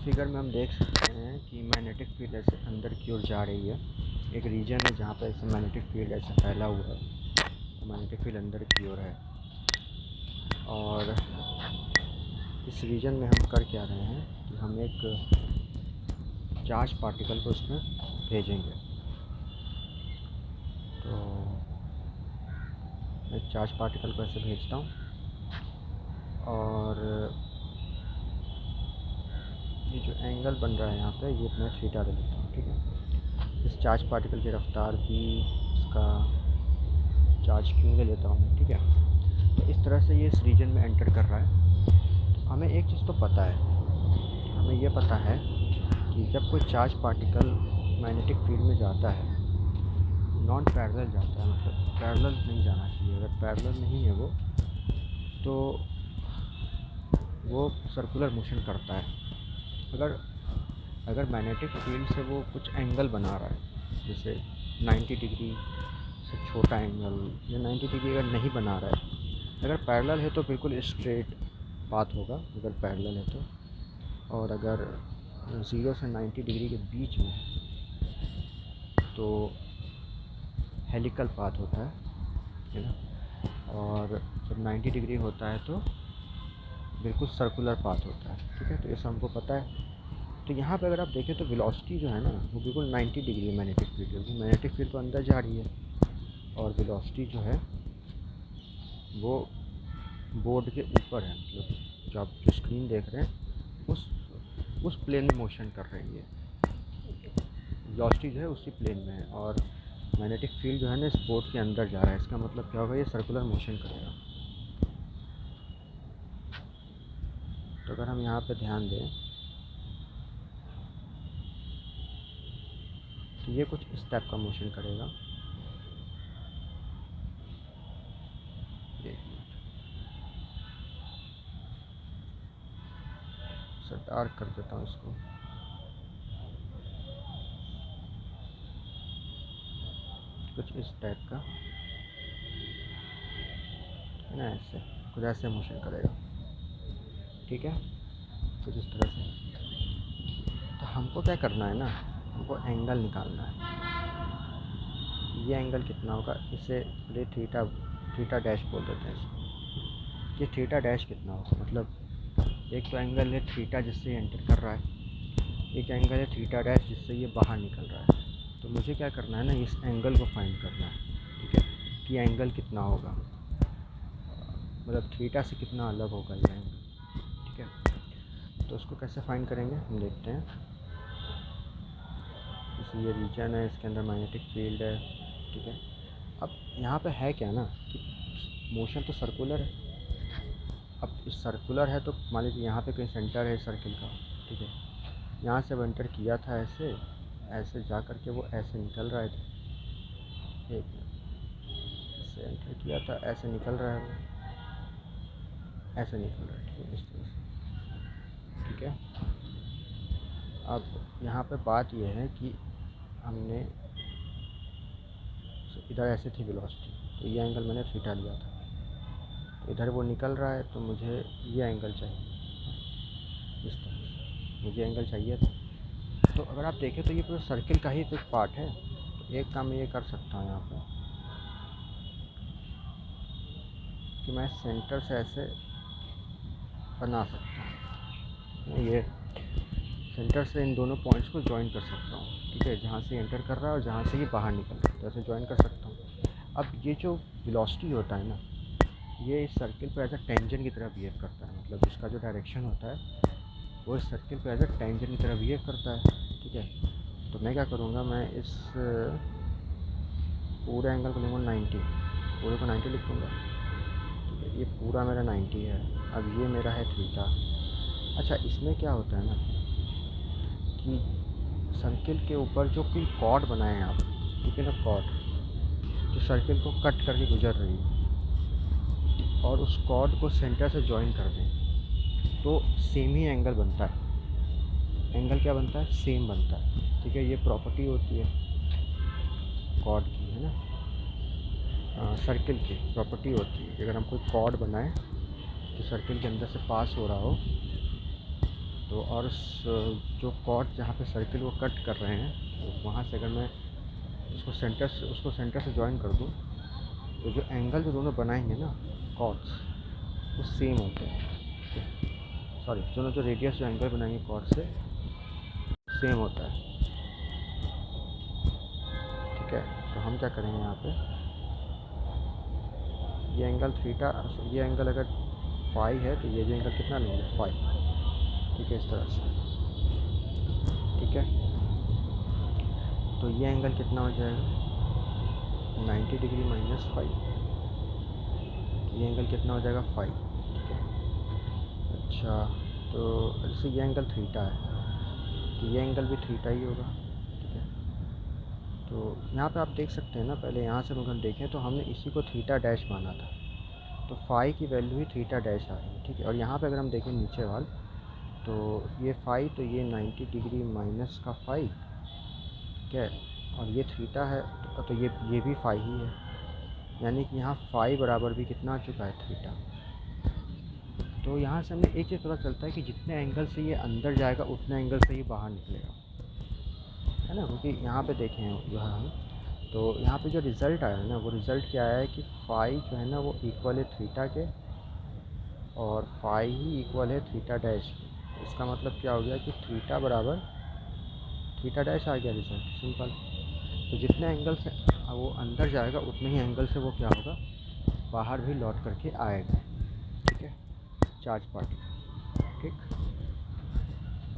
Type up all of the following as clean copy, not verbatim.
Figure में हम देख सकते हैं कि मैग्नेटिक फील्ड ऐसे अंदर की ओर जा रही है। एक रीजन है जहाँ पर ऐसे मैग्नेटिक फील्ड ऐसे फैला हुआ है, तो मैग्नेटिक फील्ड अंदर की ओर है। और इस रीजन में हम कर क्या रहे हैं कि हम एक चार्ज पार्टिकल को इसमें भेजेंगे। तो मैं चार्ज पार्टिकल को ऐसे भेजता हूँ और ये जो एंगल बन रहा है यहाँ पे, ये मैं थीटा ले लेता हूँ। ठीक है, इस चार्ज पार्टिकल की रफ्तार भी, इसका चार्ज क्यों ले लेता हूँ मैं। ठीक है, तो इस तरह से ये इस रीजन में एंटर कर रहा है। तो हमें एक चीज़ तो पता है, हमें ये पता है कि जब कोई चार्ज पार्टिकल मैग्नेटिक फील्ड में जाता है, नॉन पैरेलल जाता है, मतलब पैरेलल नहीं जाना चाहिए। अगर पैरेलल नहीं है वो, तो वो सर्कुलर मोशन करता है। अगर मैग्नेटिक फील्ड से वो कुछ एंगल बना रहा है, जैसे 90 डिग्री से छोटा एंगल या 90 डिग्री अगर नहीं बना रहा है, अगर पैरेलल है तो बिल्कुल स्ट्रेट पाथ होगा अगर पैरेलल है तो। और अगर 0 से 90 डिग्री के बीच में है तो हेलिकल पाथ होता है ना। और जब 90 डिग्री होता है तो बिल्कुल सर्कुलर पाथ होता है। ठीक है, तो ये सब हमको पता है। तो यहाँ पे अगर आप देखें तो वेलोसिटी जो है ना, वो बिल्कुल 90 डिग्री है मैग्नेटिक फील्ड है। मैग्नेटिक फील्ड तो अंदर जा रही है और वेलोसिटी जो है वो बोर्ड के ऊपर है, मतलब जो आप जो स्क्रीन देख रहे हैं उस प्लेन में मोशन कर रही है। वेलोसिटी जो है उसी प्लेन में है और मैग्नेटिक फील्ड जो है ना इस बोर्ड के अंदर जा रहा है। इसका मतलब क्या होगा, ये सर्कुलर मोशन करेगा। तो अगर हम यहाँ पे ध्यान दें तो ये कुछ इस टाइप का मोशन करेगा। सर डार्क कर देता हूँ इसको। कुछ इस टाइप का है ना, ऐसे कुछ ऐसे मोशन करेगा। ठीक है, कुछ इस तरह से। तो हमको क्या करना है ना, हमको एंगल निकालना है। ये एंगल कितना होगा, इसे ले थीटा डैश बोल देते हैं इसको। ये थीटा डैश कितना होगा, मतलब एक तो एंगल है थीटा जिससे एंटर कर रहा है, एक एंगल है थीटा डैश जिससे ये बाहर निकल रहा है। तो मुझे क्या करना है ना, इस एंगल को फाइंड करना है। ठीक है, कि एंगल कितना होगा, मतलब थीटा से कितना अलग होगा ये एंगल। ठीक है, तो उसको कैसे फाइंड करेंगे हम देखते हैं। जैसे ये रीजन है, इसके अंदर मैग्नेटिक फील्ड है। ठीक है, अब यहाँ पे है क्या ना कि मोशन तो सर्कुलर है। अब इस सर्कुलर है तो मान लीजिए यहाँ पे कहीं सेंटर है सर्किल का। ठीक है, यहाँ से अब एंटर किया था ऐसे, ऐसे जा कर के वो ऐसे निकल रहा है। एक ऐसे एंटर किया था, ऐसे निकल रहा है वो, ऐसे निकल रहा है। ठीक है, इस तरह से। ठीक है, अब यहाँ पे बात यह है कि हमने इधर ऐसे थी वेलोसिटी, तो ये एंगल मैंने थीटा लिया था। तो इधर वो निकल रहा है तो मुझे ये एंगल चाहिए, इस तरह से मुझे एंगल चाहिए था। तो अगर आप देखें तो ये पूरा सर्किल का ही तो एक पार्ट है। तो एक काम मैं ये कर सकता हूँ यहाँ पर कि मैं सेंटर से ऐसे बना सकता हूँ। ये सेंटर से इन दोनों पॉइंट्स को ज्वाइन कर सकता हूँ। ठीक है, जहाँ से एंटर कर रहा है और जहाँ से ये बाहर निकल रहा है, तो ऐसे ज्वाइन कर सकता हूँ। अब ये जो वेलोसिटी होता है ना, ये इस सर्किल पर एज अ टेंजेंट की तरह बिहेव करता है। मतलब इसका जो डायरेक्शन होता है वो इस सर्किल पर एज अ टेंजेंट की तरह बिहेव करता है। ठीक है, तो मैं क्या करूँगा, मैं इस पूरे एंगल को लूँगा 90, पूरे को 90 लिख दूँगा। ठीक है, ये पूरा मेरा 90 है। अब ये मेरा है थीटा। अच्छा, इसमें क्या होता है ना कि सर्किल के ऊपर जो कोई कॉर्ड बनाए हैं आप, ठीक है ना, कॉर्ड जो सर्किल को कट करके गुजर रही है और उस कॉर्ड को सेंटर से ज्वाइन कर दें तो सेम ही एंगल बनता है। एंगल क्या बनता है, सेम बनता है। ठीक है, ये प्रॉपर्टी होती है कॉर्ड की, है ना, सर्किल की प्रॉपर्टी होती है। अगर हम कोई कॉर्ड बनाएं जो सर्किल के अंदर से पास हो रहा हो तो और जो कॉर्ड जहाँ पे सर्किल वो कट कर रहे हैं, तो वहाँ से अगर मैं उसको सेंटर से जॉइन कर दूँ, तो जो एंगल जो दोनों बनाएंगे ना कॉर्ड्स, वो सेम होते हैं। सॉरी, दोनों जो रेडियस जो एंगल बनाएंगे कॉर्ड से सेम होता है। ठीक है, तो हम क्या करेंगे यहाँ पे, ये एंगल थीटा, ये एंगल अगर फाई है तो ये जो एंगल कितना लेंगे, फाई। ठीक है, इस तरह से। ठीक है, तो ये एंगल कितना हो जाएगा, 90 डिग्री माइनस फाइव। ये एंगल कितना हो जाएगा, फाइव। ठीक है, अच्छा, तो जैसे ये एंगल थीटा है तो ये एंगल भी थीटा ही होगा। ठीक है, तो यहाँ पे आप देख सकते हैं ना, पहले यहाँ से अगर देखें तो हमने इसी को थीटा डैश माना था, तो फाई की वैल्यू ही थीटा डैश आ रही है। ठीक है, और यहाँ पे अगर हम देखें नीचे वाल, तो ये फाई, तो ये 90 डिग्री माइनस का फाई। ठीक है, और ये थीटा है, तो ये भी फाई ही है, यानी कि यहाँ फाई बराबर भी कितना आ चुका है, थीटा। तो यहाँ से हमें एक चीज़ पता चलता है कि जितने एंगल से ये अंदर जाएगा उतने एंगल से ये बाहर निकलेगा, है ना। क्योंकि यहाँ पे देखें जो है हम, तो यहाँ पे जो रिज़ल्ट आया है ना, वो रिज़ल्ट क्या आया है कि फाई जो है ना वो इक्वल है थीटा के, और फाई ही इक्वल है थीटा डैश के। इसका मतलब क्या हो गया कि थीटा बराबर थीटा डैश आ गया रिज़ल्ट, सिंपल। तो जितने एंगल से वो अंदर जाएगा उतने ही एंगल से वो क्या होगा, बाहर भी लौट करके आएगा। ठीक है, चार्ज पार्टिकल। ठीक,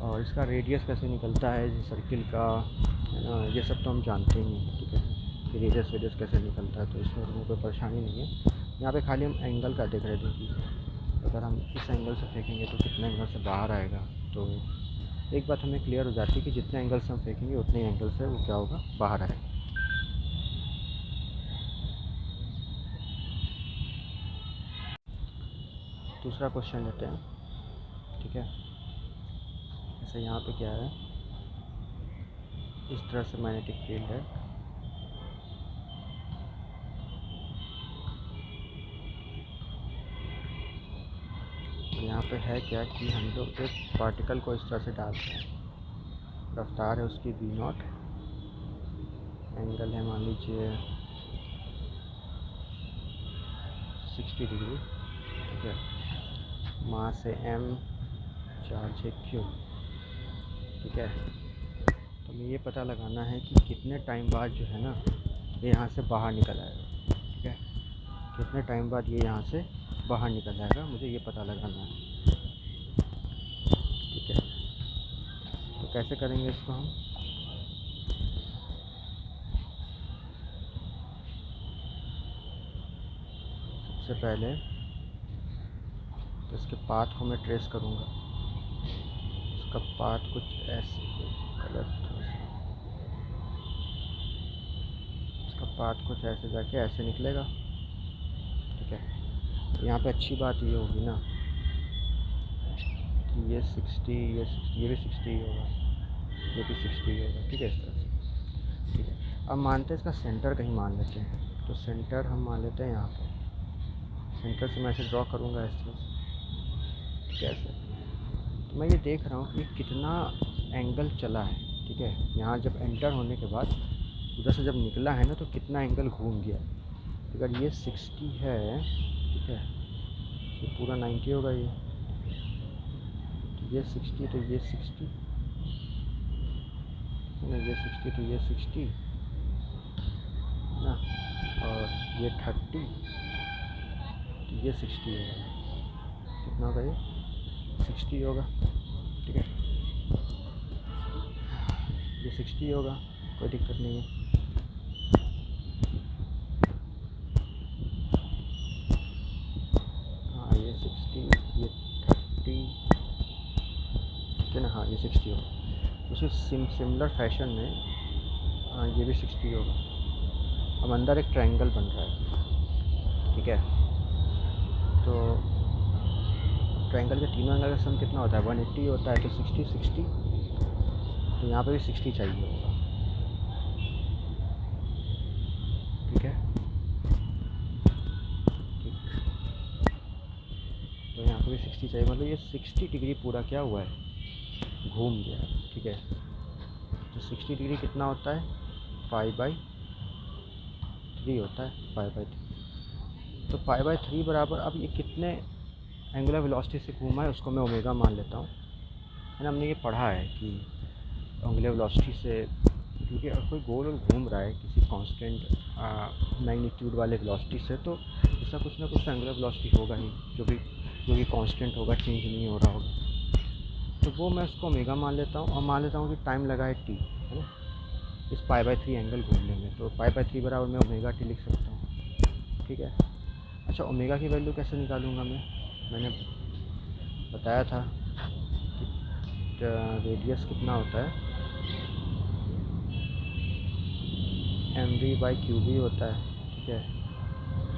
और इसका रेडियस कैसे निकलता है सर्किल का, है ना, ये सब तो हम जानते ही हैं। ठीक है, कि रेडियस कैसे निकलता है, तो इसमें हमें कोई परेशानी नहीं है। यहाँ पे खाली हम एंगल का देख रहे थे कि अगर हम इस एंगल से फेंकेंगे तो कितने एंगल से बाहर आएगा। तो एक बात हमें क्लियर हो जाती है कि जितने एंगल से हम फेंकेंगे उतने एंगल से वो क्या होगा, बाहर आएगा। दूसरा क्वेश्चन लेते हैं। ठीक है, जैसे यहाँ पे क्या है, इस तरह से मैग्नेटिक फील्ड है। तो यहाँ पे है क्या कि हम लोग एक पार्टिकल को इस तरह से डालते हैं, रफ्तार है उसकी v0, एंगल है मान लीजिए 60 डिग्री। ठीक है, मास है m, चार्ज है q। ठीक है, तो हमें ये पता लगाना है कि कितने टाइम बाद जो है ना ये यहाँ से बाहर निकल आएगा। ठीक है, कितने टाइम बाद ये यहाँ से बाहर निकल आएगा, मुझे ये पता लगाना है। ठीक है, तो कैसे करेंगे इसको हम, सबसे पहले तो इसके पाथ को मैं ट्रेस करूँगा। इसका पाथ कुछ ऐसे, गलत, इसका पाथ कुछ ऐसे जाके ऐसे निकलेगा। ठीक है, तो यहाँ पे अच्छी बात ये होगी ना कि ये 60, ये भी 60 ही होगा, ये भी 60 ही होगा। ठीक है, इस तरह से। ठीक है, अब मानते हैं इसका सेंटर कहीं मान लेते हैं, तो सेंटर हम मान लेते हैं यहाँ पे। सेंटर से मैं ऐसे ड्रॉ करूँगा इस तरह से। ठीक है, ऐसे। तो मैं ये देख रहा हूँ कि कितना एंगल चला है। ठीक है, यहाँ जब एंटर होने के बाद उधर से जब निकला है ना, तो कितना एंगल घूम गया। अगर ये 60 है, ठीक है, ये पूरा 90 होगा, ये 60, तो ये 60 ना, ये 60 तो ये 60 ना, और ये 30 तो ये 60 होगा। कितना होगा, ये 60 होगा। ठीक है, ये 60 होगा, कोई दिक्कत नहीं है। हाँ, ये 60, ये 30, ठीक है ना, हाँ ये 60 होगा। उसी सिमिलर फैशन में हाँ ये भी 60 होगा। अब अंदर एक ट्रायंगल बन रहा है। ठीक है, तो ट्रायंगल के तीनों एंगल का सम कितना होता है, 180 होता है, तो 60 60, तो यहाँ पे भी 60 चाहिए होगा। ठीक है, ठीक, तो यहाँ पे भी 60 चाहिए, मतलब ये 60 डिग्री पूरा क्या हुआ है, घूम गया, ठीक है। तो 60 डिग्री कितना होता है, 5/3 होता है, 5/3। तो 5/3 बराबर, अब ये कितने एंगुलर वेलोसिटी से घूमा है उसको मैं ओमेगा मान लेता हूँ, है ना। हमने ये पढ़ा है कि एंगुलर वेलोसिटी से, क्योंकि अगर कोई गोल घूम रहा है किसी कांस्टेंट मैग्नीट्यूड वाले वेलोसिटी से, तो इसका कुछ ना कुछ एंगुलर वेलोसिटी होगा ही, जो कि कांस्टेंट होगा, चेंज नहीं हो रहा होगा। तो वो मैं उसको ओमेगा मान लेता हूँ, और मान लेता हूँ कि टाइम लगा है टी, है ना, इस 5/3 एंगल घूमने में। तो 5/3 बराबर मैं ओमेगा टी लिख सकता हूँ, ठीक है। अच्छा, ओमेगा की वैल्यू कैसे निकालूंगा मैंने बताया था कि रेडियस कितना होता है, mv/qv होता है, ठीक है।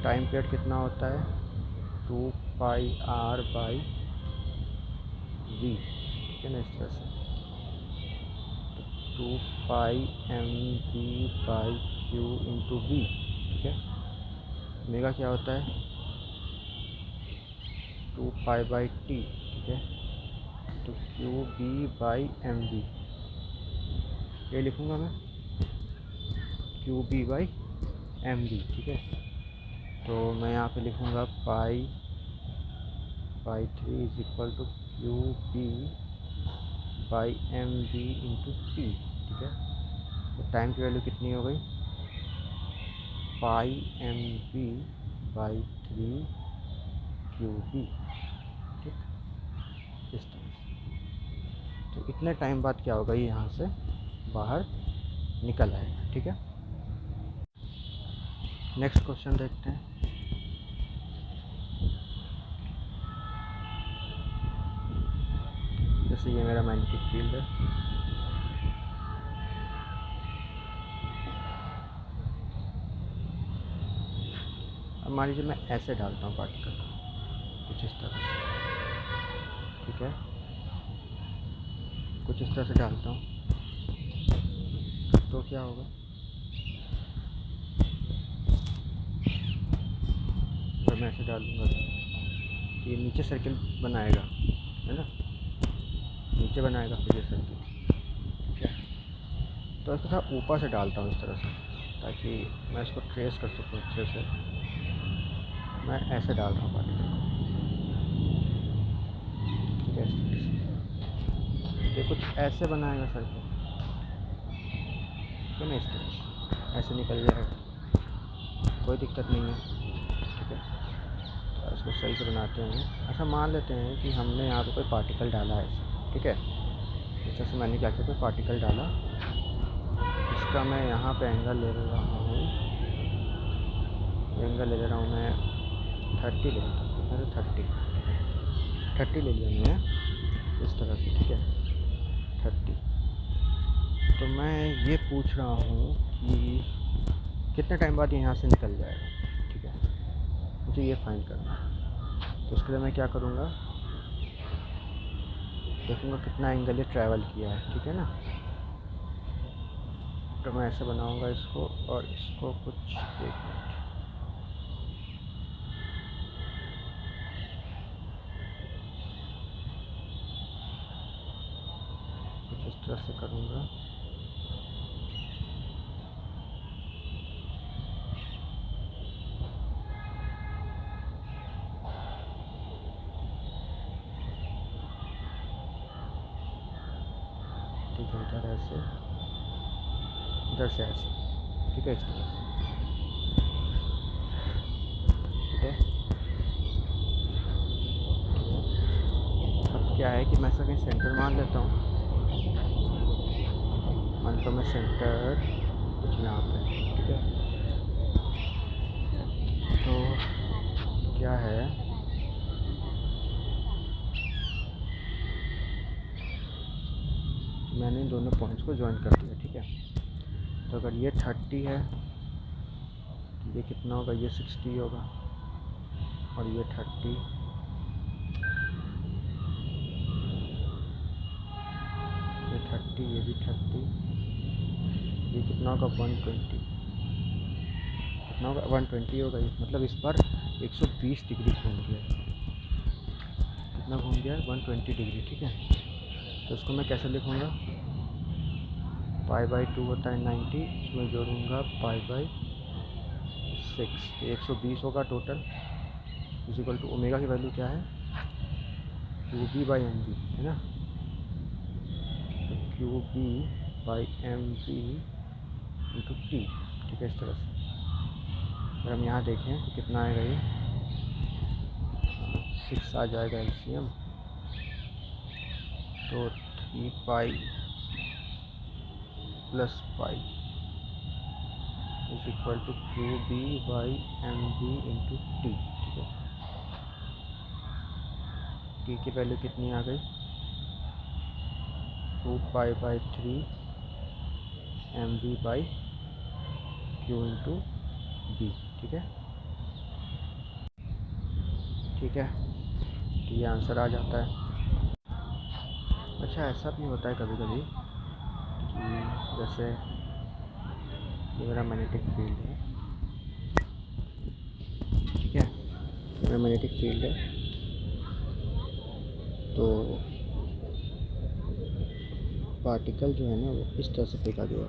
टाइम पीरियड कितना होता है, 2πr/v, ठीक है ना, इस तरह से। तो 2πmv/q/v, ठीक है। ओमेगा क्या होता है, 2π/t, ठीक है। तो qb/mv, ये लिखूँगा मैं, qb/mv, ठीक है। तो मैं यहाँ पे लिखूँगा π/3 इज इक्वल टू qb/mv/t, ठीक है। तो टाइम की वैल्यू कितनी हो गई, πmv/3 qb, ठीक, इस तरह से। तो इतने टाइम बाद क्या होगा, ये यहाँ से बाहर निकल आएगा, ठीक है। नेक्स्ट क्वेश्चन देखते हैं। जैसे ये मेरा मैग्नेटिक फील्ड है, अब मान लीजिए मैं ऐसे डालता हूँ पार्टिकल को, कुछ इस तरह से, ठीक है, कुछ इस तरह से डालता हूँ, तो क्या होगा, अगर मैं ऐसे डालूँगा तो ये नीचे सर्किल बनाएगा, है ना, नीचे बनाएगा फिर ये सर्किल, ठीक है। तो इसको थोड़ा ऊपर से डालता हूँ इस तरह से, ताकि मैं इसको ट्रेस कर सकूँ अच्छे से। मैं ऐसे डाल रहा हूँ पार्टिकल को, ठीक है, इस तरह से। ये कुछ ऐसे बनाएगा सर्किल, ठीक है ना, इस तरह से ऐसे निकल जाएगा, कोई दिक्कत नहीं है, ठीक है। तो इसको सही से बनाते हैं। ऐसा मान लेते हैं कि हमने यहाँ पे कोई पार्टिकल डाला है, ठीक है। इस तरह से मैंने क्या किया, कोई पार्टिकल डाला, इसका मैं यहाँ पे एंगल ले रहा हूँ, एंगल ले रहा हूँ मैं 30 ले लेता हूँ, अरे 30 ले लिया मैंने, इस तरह से, ठीक है, 30। तो मैं ये पूछ रहा हूँ कि कितने टाइम बाद ये यहाँ से निकल जाएगा, ठीक है, मुझे ये फाइंड करना है। तो उसके लिए मैं क्या करूँगा, देखूँगा कितना एंगल ये ट्रैवल किया है, ठीक है ना। तो मैं ऐसे बनाऊँगा इसको, और इसको कुछ 1 मिनट, कुछ इस तरह से करूँगा, ठीक है, इधर ऐसे, इधर से ऐसे, ठीक है, इस तरह से, ठीक है। अब क्या है कि मैं ऐसा कहीं सेंटर मान लेता हूँ, मान लो मैं सेंटर कुछ यहाँ पे, ठीक है। तो क्या है, मैंने इन दोनों पॉइंट्स को ज्वाइन कर दिया, ठीक है। तो अगर ये 30 है, तो ये कितना होगा, ये 60 होगा, और ये 30, ये 30, ये भी 30, ये कितना होगा, 120, कितना होगा, 120 होगा ये, मतलब इस पर 120 डिग्री घूम गया, कितना घूम गया, 120 डिग्री, ठीक है। तो इसको मैं कैसे लिखूँगा, π/2 होता है 90, इसमें जोड़ूँगा π/6, तो 120 होगा total, is equal to omega की वैल्यू क्या है, QB/mv है ना। तो QB/mv इंटू टी, ठीक है। इस तरह से अगर हम यहाँ देखें तो कितना आएगा, ये 6 आ जाएगा एलसीएम, तो 3π + π is equal to QB/mv into T, ठीक है। टी की वैल्यू कितनी आ गई, 2π/3 mv/q इंटू बी, ठीक है। ठीक है, तो ये आंसर आ जाता है। अच्छा, ऐसा भी होता है कभी कभी कि जैसे ये मेरा मैग्नेटिक फील्ड है, ठीक है, मेरा मैग्नेटिक फील्ड है, तो पार्टिकल जो है ना वो इस तरह से फेंका गया।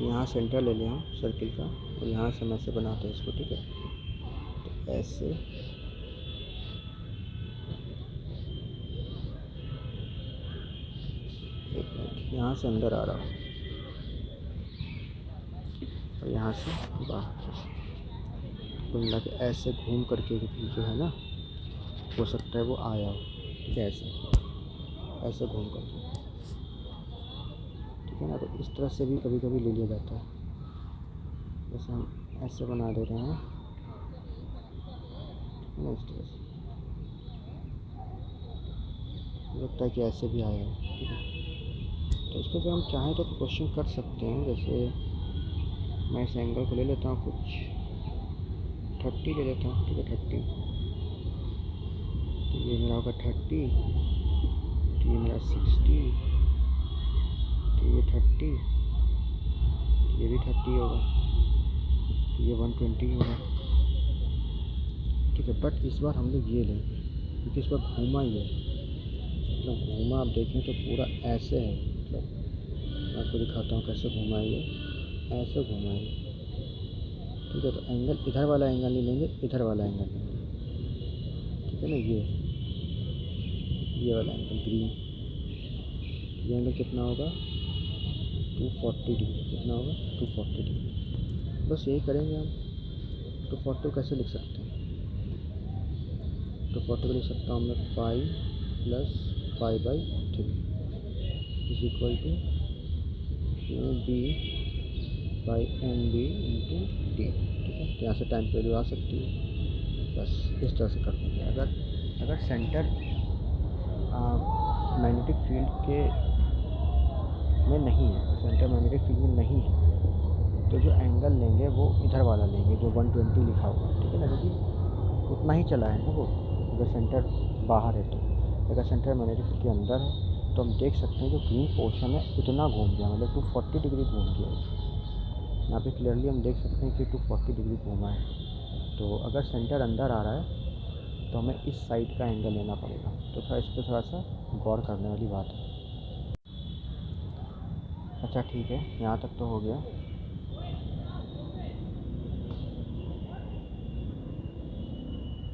यहाँ सेंटर ले लें हम सर्किल का, और यहाँ से हम ऐसे बनाते हैं इसको, ठीक है। तो ऐसे एक मिनट, यहाँ से अंदर आ रहा हूँ और यहाँ से बाहर, कुल मिला के ऐसे घूम करके भी जो है ना, हो सकता है वो आया हो, ठीक है, ऐसे घूम करके, ठीक है ना। तो इस तरह से भी कभी कभी ले लिया जाता है, जैसे हम ऐसे बना दे रहे हैं ना, इस तरह से लगता है कि ऐसे भी आया है, ठीक है। तो इस पर अगर हम चाहें तो क्वेश्चन कर सकते हैं, जैसे मैं इस एंगल को ले लेता हूँ, कुछ 30 ले लेता हूँ, ठीक है, 30, तो ये मेरा होगा 30, तो ये मेरा 60, तो ये 30, ये भी 30 होगा, तो ये 120 होगा, ठीक है। बट इस बार हम लोग ये लेंगे क्योंकि इस बार घूमा ही है, मतलब घूमा आप देखें तो पूरा ऐसे है, मतलब मैं आपको दिखाता हूँ कैसे घूमा है, ये ऐसे घूमा है, ठीक है। तो एंगल इधर वाला एंगल नहीं लेंगे, इधर वाला एंगल लेंगे, ठीक है ना। ये वाला एंगल ग्रीन, ये एंगल कितना होगा, 240 डिग्री, कितना होगा, 240 डिग्री। बस यही करेंगे हम। 240 कैसे लिख सकते हैं, 240 को लिख सकता हूँ मैं pi + π/3 is equal to QB/mv into T, ठीक है। तो यहाँ से टाइम वैल्यू आ सकती है, बस इस तरह से कर देंगे। अगर सेंटर मैग्नेटिक फील्ड के में नहीं है, सेंटर मैग्नेटिक फील्ड में नहीं है, तो जो एंगल लेंगे वो इधर वाला लेंगे जो 120 लिखा हुआ है, ठीक है ना, क्योंकि उतना ही चला है ना वो, अगर सेंटर बाहर है तो। अगर सेंटर मैग्नेटिक फील्ड के अंदर है तो हम देख सकते हैं जो ग्रीन पोर्शन है उतना घूम गया, मतलब 240 डिग्री घूम गया। यहाँ पे क्लियरली हम देख सकते हैं कि 240 डिग्री घूमा है। तो अगर सेंटर अंदर आ रहा है तो हमें इस साइड का एंगल लेना पड़ेगा। तो थोड़ा इस पर थोड़ा सा गौर करने वाली बात है। अच्छा ठीक है, यहाँ तक तो हो गया।